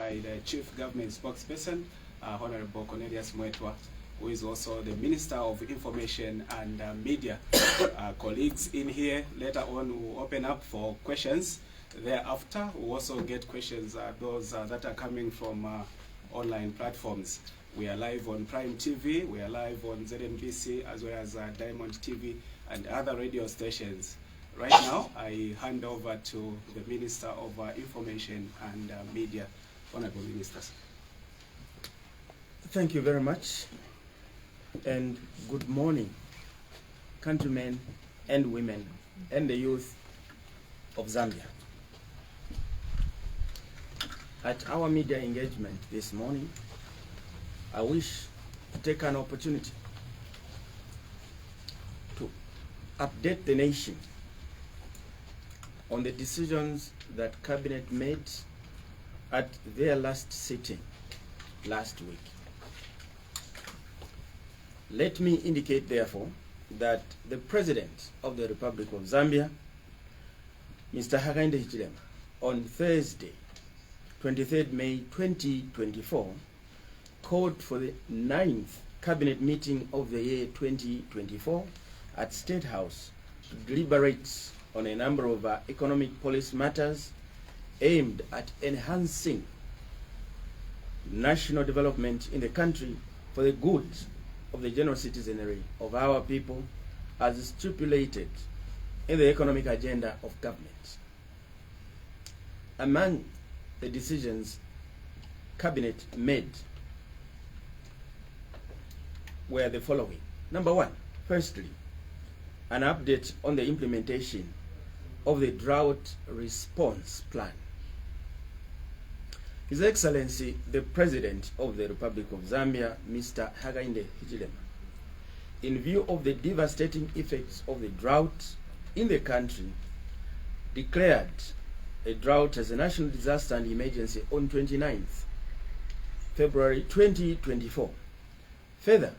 by the Chief Government Spokesperson, Honorable Cornelius Mweetwa, who is also the Minister of Information and Media. Colleagues in here, later on we'll open up for questions. Thereafter, we'll also get questions, those that are coming from online platforms. We are live on Prime TV, we are live on ZNBC, as well as Diamond TV and other radio stations. Right now, I hand over to the Minister of Information and Media. Honorable Ministers. Thank you very much, and good morning, countrymen and women and the youth of Zambia. At our media engagement this morning, I wish to take an opportunity to update the nation on the decisions that Cabinet made at their last sitting last week. Let me indicate, therefore, that the President of the Republic of Zambia, Mr. Hakainde Hichilema, on Thursday, 23rd May 2024, called for the 9th Cabinet meeting of the year 2024 at State House to deliberate on a number of economic policy matters aimed at enhancing national development in the country for the good of the general citizenry of our people, as stipulated in the economic agenda of government. Among the decisions Cabinet made were the following. Number one, firstly, an update on the implementation of the drought response plan. His Excellency, the President of the Republic of Zambia, Mr. Hakainde Hichilema, in view of the devastating effects of the drought in the country, declared a drought as a national disaster and emergency on 29th February 2024. Further,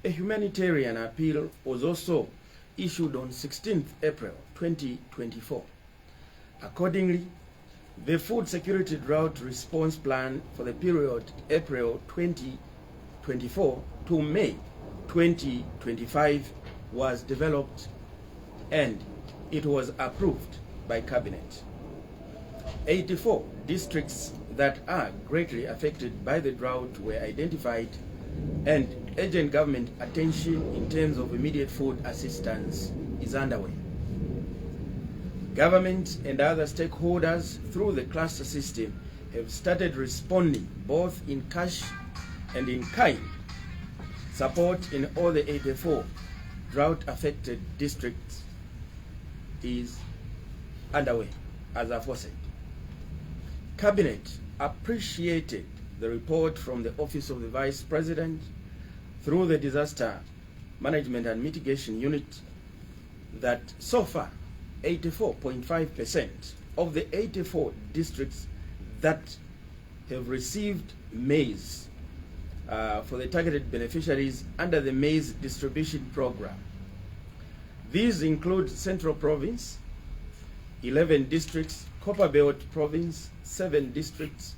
a humanitarian appeal was also issued on 16th April 2024. Accordingly, the Food Security Drought Response Plan for the period April 2024 to May 2025 was developed and it was approved by Cabinet. 84 districts that are greatly affected by the drought were identified, and urgent government attention in terms of immediate food assistance is underway. Government and other stakeholders through the cluster system have started responding both in cash and in kind. Support in all the 84 drought-affected districts is underway, as aforesaid. Cabinet appreciated the report from the Office of the Vice President through the Disaster Management and Mitigation Unit that so far 84.5% of the 84 districts that have received maize for the targeted beneficiaries under the maize distribution program. These include Central Province, 11 districts, Copperbelt Province, 7 districts,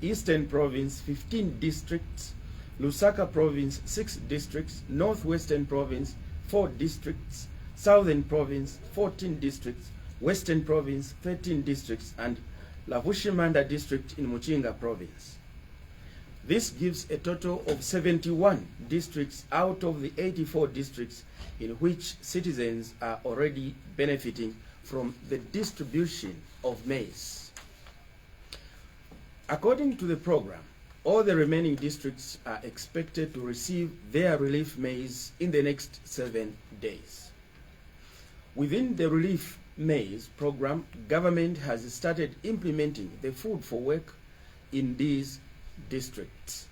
Eastern Province, 15 districts, Lusaka Province, 6 districts, Northwestern Province, 4 districts, Southern Province, 14 districts, Western Province, 13 districts, and Lavushimanda District in Muchinga Province. This gives a total of 71 districts out of the 84 districts in which citizens are already benefiting from the distribution of maize. According to the program, all the remaining districts are expected to receive their relief maize in the next 7 days. Within the relief maize program, government has started implementing the food for work in these districts.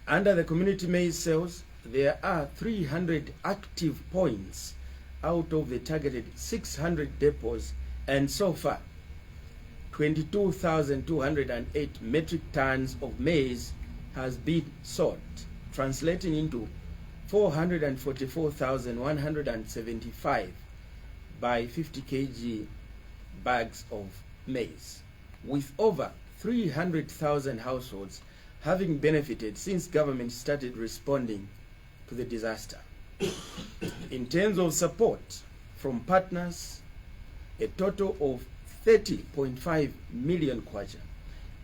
Under the community maize sales, there are 300 active points out of the targeted 600 depots, and so far 22,208 metric tons of maize has been sold, translating into 444,175 by 50 kg bags of maize. with over 300,000 households having benefited since government started responding to the disaster. In terms of support from partners, a total of 30.5 million kwacha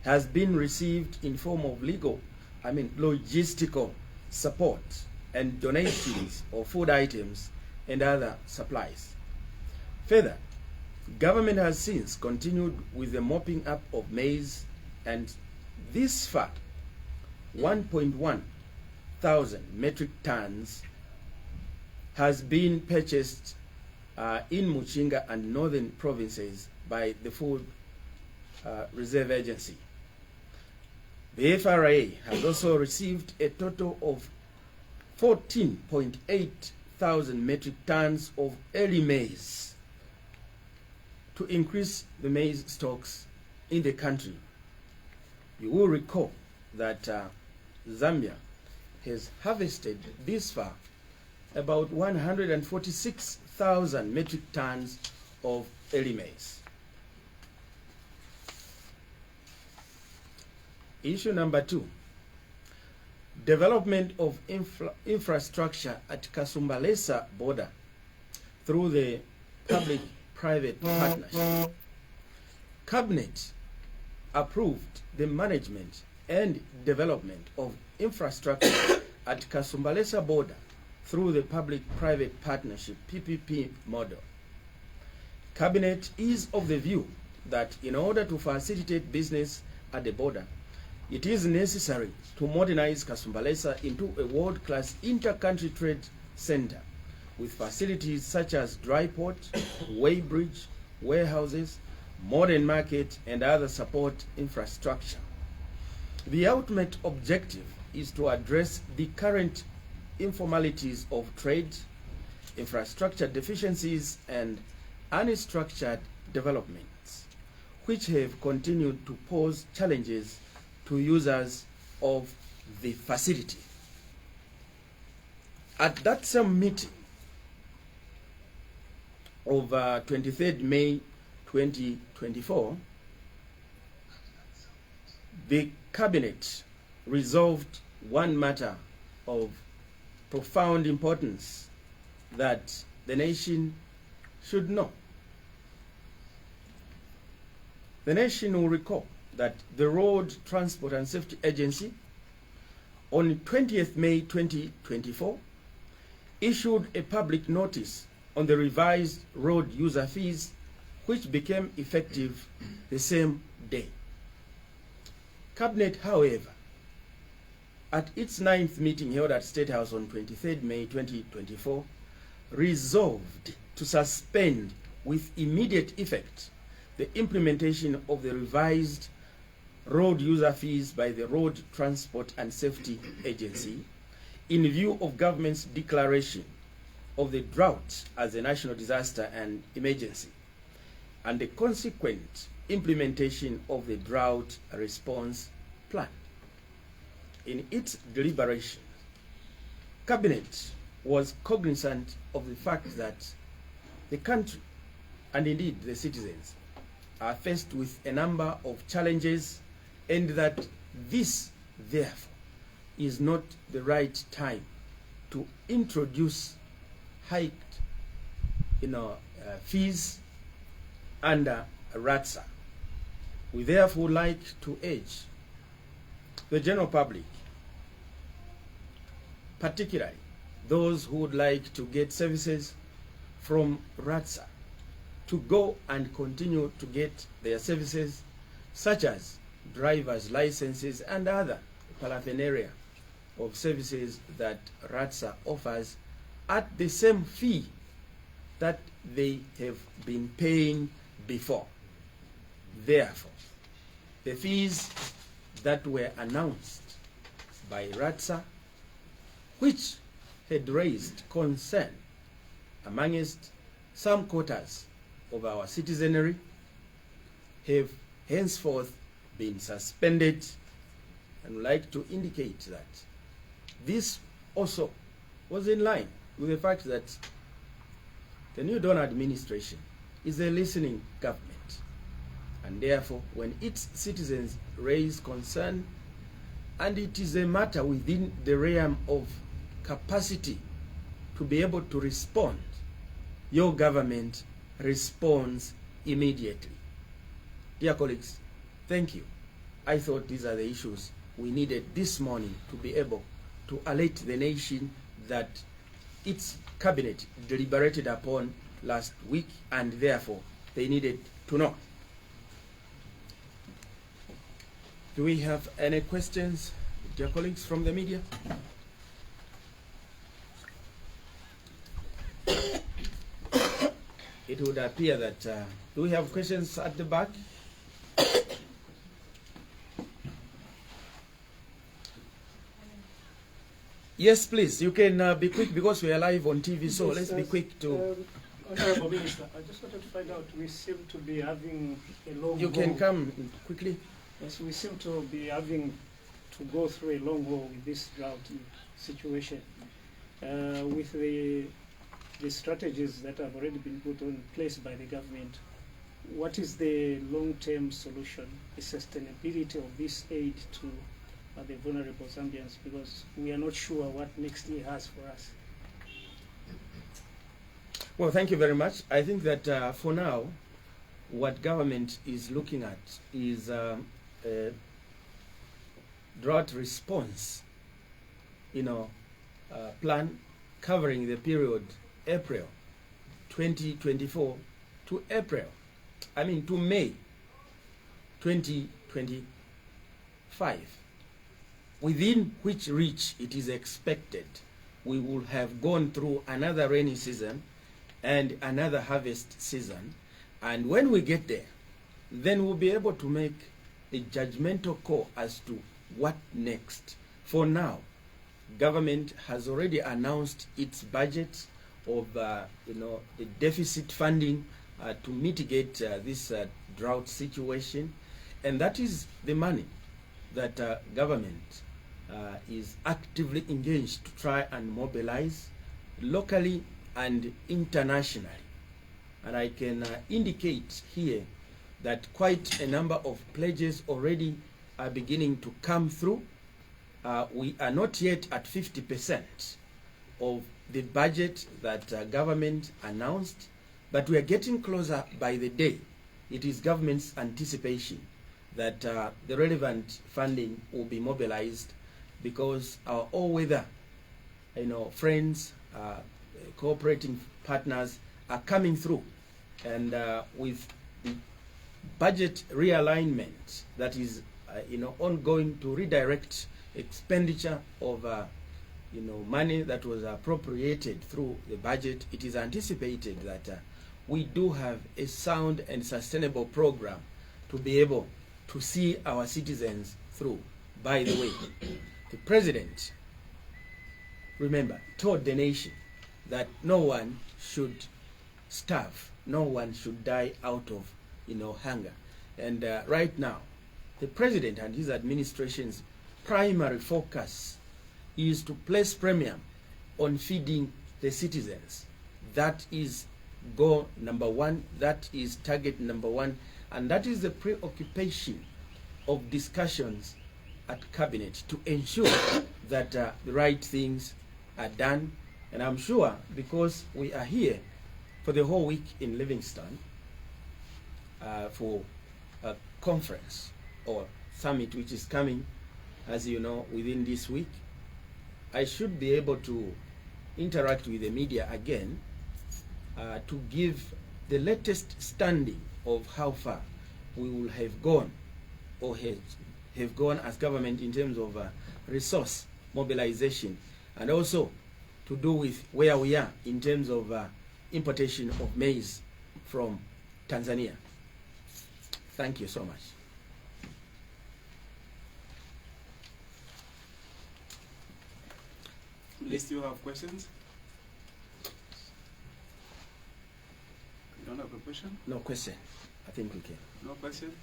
has been received in form of logistical support and donations of food items and other supplies. Further, government has since continued with the mopping up of maize, and this far, 1.1 thousand metric tons has been purchased in Muchinga and northern provinces by the Food Reserve Agency. The FRA has also received a total of 14.8 thousand metric tons of early maize to increase the maize stocks in the country. You will recall that Zambia has harvested this far about 146,000 metric tons of early maize. Issue number 2, development of infrastructure at Kasumbalesa border through the public-private partnership. Cabinet approved the management and development of infrastructure at Kasumbalesa border through the public-private partnership PPP model. Cabinet is of the view that in order to facilitate business at the border, it is necessary to modernize Kasumbalesa into a world-class inter-country trade center with facilities such as dry port, weighbridge, warehouses, modern market, and other support infrastructure. The ultimate objective is to address the current informalities of trade, infrastructure deficiencies, and unstructured developments, which have continued to pose challenges to users of the facility. At that same meeting of 23rd May 2024, the Cabinet resolved one matter of profound importance that the nation should know. The nation will recall that the Road Transport and Safety Agency on 20th May 2024 issued a public notice on the revised road user fees, which became effective the same day. Cabinet, however, at its 9th meeting held at State House on 23rd May 2024, resolved to suspend with immediate effect the implementation of the revised road user fees by the Road Transport and Safety Agency in view of government's declaration of the drought as a national disaster and emergency, and the consequent implementation of the drought response plan. In its deliberation, Cabinet was cognizant of the fact that the country, and indeed the citizens, are faced with a number of challenges, and that this, therefore, is not the right time to introduce hiked fees under RATSA. We therefore like to urge the general public, particularly those who would like to get services from RATSA, to go and continue to get their services, such as driver's licenses and other paraphernalia of services that RATSA offers at the same fee that they have been paying before. Therefore, the fees that were announced by RATSA, which had raised concern amongst some quarters of our citizenry, have henceforth been suspended, and would like to indicate that this also was in line with the fact that the new Dawn administration is a listening government, And therefore, when its citizens raise concern, and it is a matter within the realm of capacity to be able to respond, your government responds immediately. Dear colleagues, thank you. I thought these are the issues we needed this morning to be able to alert the nation that its cabinet deliberated upon last week, and therefore they needed to know. Do we have any questions, dear colleagues, from the media? It would appear that, do we have questions at the back? Yes, please. You can be quick because we are live on TV, so let's be quick to... Honorable Minister, I just wanted to find out, we seem to be having a long You can come quickly. Yes, we seem to be having to go through a long haul with this drought situation. With the strategies that have already been put in place by the government, what is the long-term solution, the sustainability of this aid to the vulnerable Zambians? Because we are not sure what next year has for us. Well, thank you very much. I think that for now, what government is looking at is a drought response, plan covering the period April 2024 to to May 2025, within which reach it is expected we will have gone through another rainy season and another harvest season. And when we get there, then we'll be able to make a judgmental call as to what next. For now, government has already announced its budget of the deficit funding to mitigate this drought situation, and that is the money that government is actively engaged to try and mobilize locally and internationally. And I can indicate here that quite a number of pledges already are beginning to come through. We are not yet at 50% of the budget that government announced, but we are getting closer by the day. It is government's anticipation that the relevant funding will be mobilized, because our all-weather friends, cooperating partners are coming through, and with the budget realignment that is ongoing to redirect expenditure of money that was appropriated through the budget, it is anticipated that we do have a sound and sustainable program to be able to see our citizens through. By the way, the president, remember, told the nation that no one should starve, no one should die out of hunger. And right now, the president and his administration's primary focus is to place premium on feeding the citizens. That is goal number one, that is target number one, and that is the preoccupation of discussions at cabinet to ensure that the right things are done. And I'm sure, because we are here for the whole week in Livingstone for a conference or summit which is coming, as you know, within this week, I should be able to interact with the media again to give the latest standing of how far we will have gone or have gone as government in terms of resource mobilization, and also to do with where we are in terms of importation of maize from Tanzania. Thank you so much. Liz, do you have questions? You don't have a question? No question. I think we can. No question?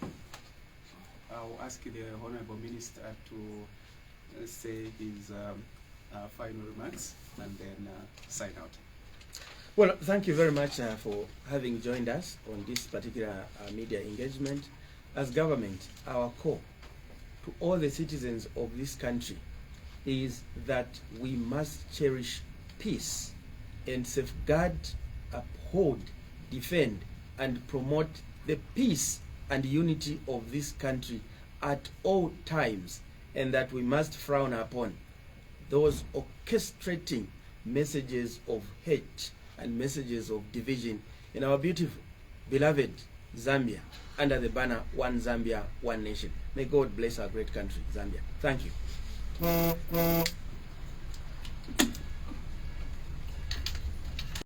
I'll ask the Honorable Minister to say his final remarks and then sign out. Well, thank you very much for having joined us on this particular media engagement. as government, our call to all the citizens of this country is that we must cherish peace and safeguard, uphold, defend, and promote the peace and unity of this country at all times, and that we must frown upon those orchestrating messages of hate and messages of division in our beautiful, beloved Zambia, under the banner One Zambia, One Nation. May God bless our great country, Zambia. Thank you.